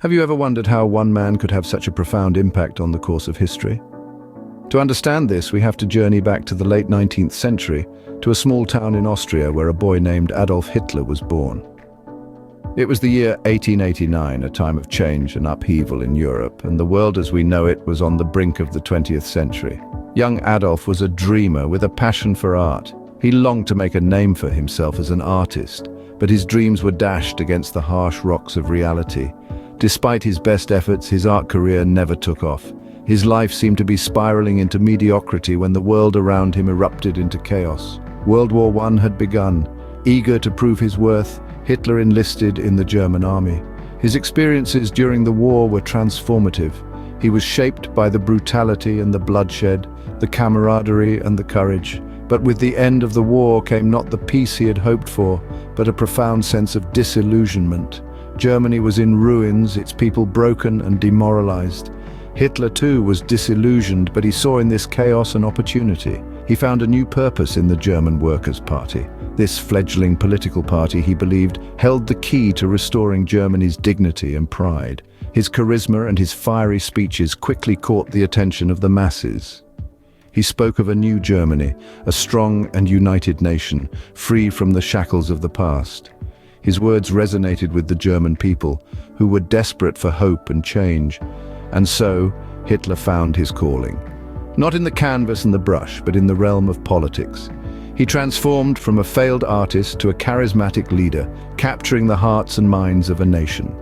Have you ever wondered how one man could have such a profound impact on the course of history? To understand this, we have to journey back to the late 19th century, to a small town in Austria where a boy named Adolf Hitler was born. It was the year 1889, a time of change and upheaval in Europe, and the world as we know it was on the brink of the 20th century. Young Adolf was a dreamer with a passion for art. He longed to make a name for himself as an artist, but his dreams were dashed against the harsh rocks of reality. Despite his best efforts, his art career never took off. His life seemed to be spiraling into mediocrity when the world around him erupted into chaos. World War I had begun. Eager to prove his worth, Hitler enlisted in the German army. His experiences during the war were transformative. He was shaped by the brutality and the bloodshed, the camaraderie and the courage. But with the end of the war came not the peace he had hoped for, but a profound sense of disillusionment. Germany was in ruins, its people broken and demoralized. Hitler too was disillusioned, but he saw in this chaos an opportunity. He found a new purpose in the German Workers' Party. This fledgling political party, he believed, held the key to restoring Germany's dignity and pride. His charisma and his fiery speeches quickly caught the attention of the masses. He spoke of a new Germany, a strong and united nation, free from the shackles of the past. His words resonated with the German people, who were desperate for hope and change. And so, Hitler found his calling. Not in the canvas and the brush, but in the realm of politics. He transformed from a failed artist to a charismatic leader, capturing the hearts and minds of a nation.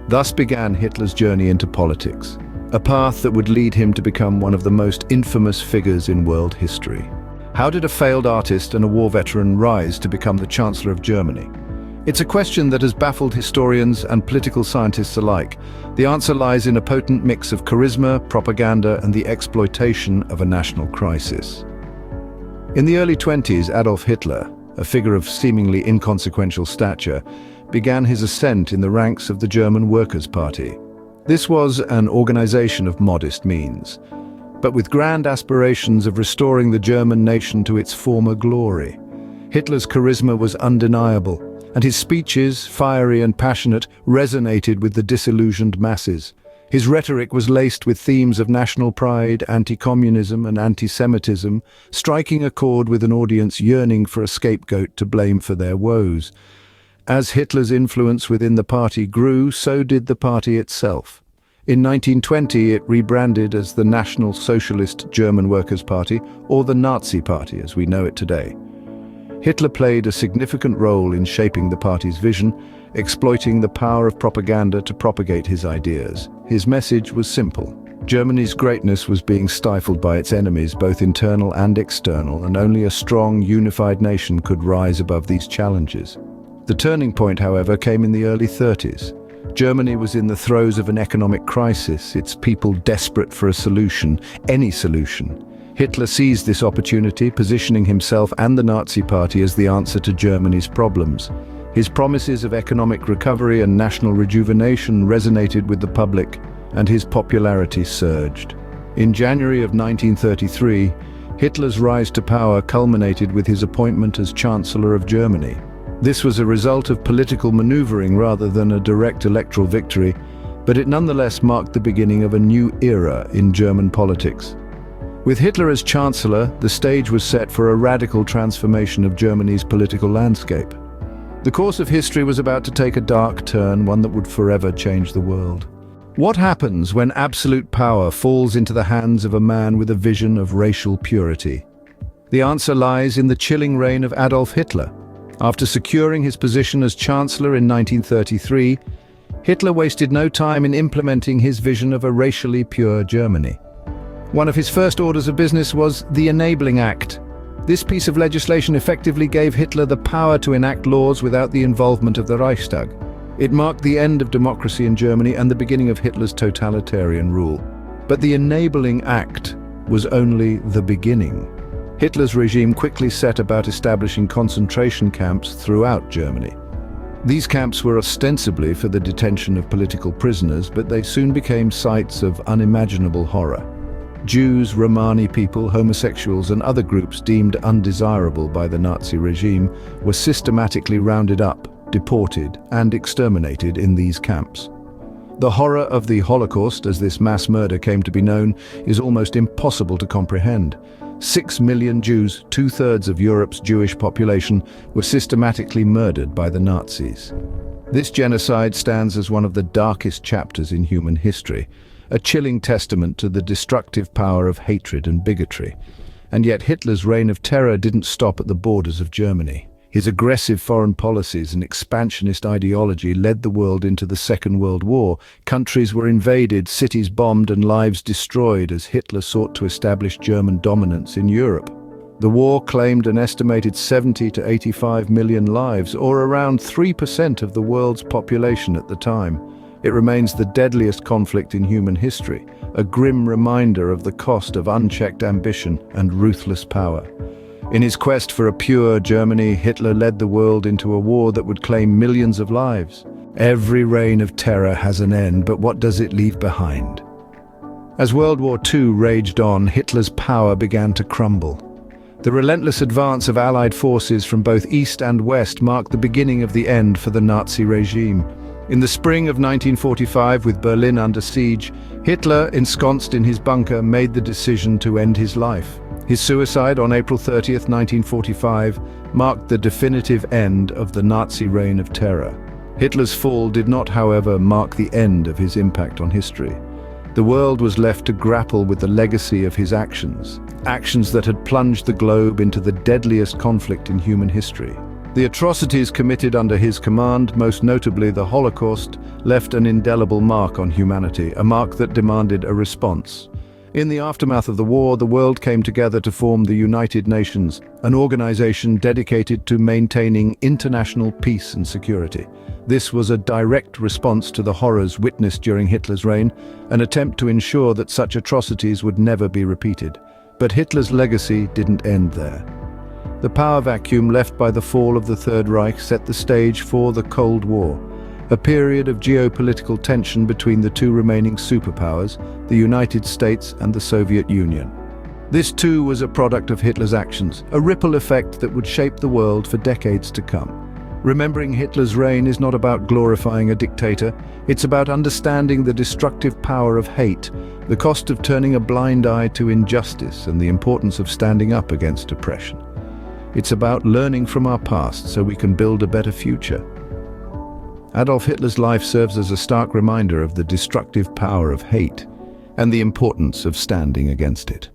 Thus began Hitler's journey into politics, a path that would lead him to become one of the most infamous figures in world history. How did a failed artist and a war veteran rise to become the Chancellor of Germany? It's a question that has baffled historians and political scientists alike. The answer lies in a potent mix of charisma, propaganda, and the exploitation of a national crisis. In the early 20s, Adolf Hitler, a figure of seemingly inconsequential stature, began his ascent in the ranks of the German Workers' Party. This was an organization of modest means, but with grand aspirations of restoring the German nation to its former glory. Hitler's charisma was undeniable, and his speeches, fiery and passionate, resonated with the disillusioned masses. His rhetoric was laced with themes of national pride, anti-communism and anti-Semitism, striking a chord with an audience yearning for a scapegoat to blame for their woes. As Hitler's influence within the party grew, so did the party itself. In 1920, it rebranded as the National Socialist German Workers' Party, or the Nazi Party as we know it today. Hitler played a significant role in shaping the party's vision, exploiting the power of propaganda to propagate his ideas. His message was simple. Germany's greatness was being stifled by its enemies, both internal and external, and only a strong, unified nation could rise above these challenges. The turning point, however, came in the early 30s. Germany was in the throes of an economic crisis, its people desperate for a solution, any solution. Hitler seized this opportunity, positioning himself and the Nazi Party as the answer to Germany's problems. His promises of economic recovery and national rejuvenation resonated with the public, and his popularity surged. In January of 1933, Hitler's rise to power culminated with his appointment as Chancellor of Germany. This was a result of political maneuvering rather than a direct electoral victory, but it nonetheless marked the beginning of a new era in German politics. With Hitler as Chancellor, the stage was set for a radical transformation of Germany's political landscape. The course of history was about to take a dark turn, one that would forever change the world. What happens when absolute power falls into the hands of a man with a vision of racial purity? The answer lies in the chilling reign of Adolf Hitler. After securing his position as Chancellor in 1933, Hitler wasted no time in implementing his vision of a racially pure Germany. One of his first orders of business was the Enabling Act. This piece of legislation effectively gave Hitler the power to enact laws without the involvement of the Reichstag. It marked the end of democracy in Germany and the beginning of Hitler's totalitarian rule. But the Enabling Act was only the beginning. Hitler's regime quickly set about establishing concentration camps throughout Germany. These camps were ostensibly for the detention of political prisoners, but they soon became sites of unimaginable horror. Jews, Romani people, homosexuals and other groups deemed undesirable by the Nazi regime were systematically rounded up, deported and exterminated in these camps. The horror of the Holocaust, as this mass murder came to be known, is almost impossible to comprehend. 6 million Jews, 2/3 of Europe's Jewish population, were systematically murdered by the Nazis. This genocide stands as one of the darkest chapters in human history, a chilling testament to the destructive power of hatred and bigotry. And yet Hitler's reign of terror didn't stop at the borders of Germany. His aggressive foreign policies and expansionist ideology led the world into the Second World War. Countries were invaded, cities bombed, and lives destroyed as Hitler sought to establish German dominance in Europe. The war claimed an estimated 70 to 85 million lives, or around 3% of the world's population at the time. It remains the deadliest conflict in human history, a grim reminder of the cost of unchecked ambition and ruthless power. In his quest for a pure Germany, Hitler led the world into a war that would claim millions of lives. Every reign of terror has an end, but what does it leave behind? As World War II raged on, Hitler's power began to crumble. The relentless advance of Allied forces from both East and West marked the beginning of the end for the Nazi regime. In the spring of 1945, with Berlin under siege, Hitler, ensconced in his bunker, made the decision to end his life. His suicide on April 30th, 1945, marked the definitive end of the Nazi reign of terror. Hitler's fall did not, however, mark the end of his impact on history. The world was left to grapple with the legacy of his actions that had plunged the globe into the deadliest conflict in human history. The atrocities committed under his command, most notably the Holocaust, left an indelible mark on humanity, a mark that demanded a response. In the aftermath of the war, the world came together to form the United Nations, an organization dedicated to maintaining international peace and security. This was a direct response to the horrors witnessed during Hitler's reign, an attempt to ensure that such atrocities would never be repeated. But Hitler's legacy didn't end there. The power vacuum left by the fall of the Third Reich set the stage for the Cold War, a period of geopolitical tension between the two remaining superpowers, the United States and the Soviet Union. This too was a product of Hitler's actions, a ripple effect that would shape the world for decades to come. Remembering Hitler's reign is not about glorifying a dictator, it's about understanding the destructive power of hate, the cost of turning a blind eye to injustice, and the importance of standing up against oppression. It's about learning from our past so we can build a better future. Adolf Hitler's life serves as a stark reminder of the destructive power of hate and the importance of standing against it.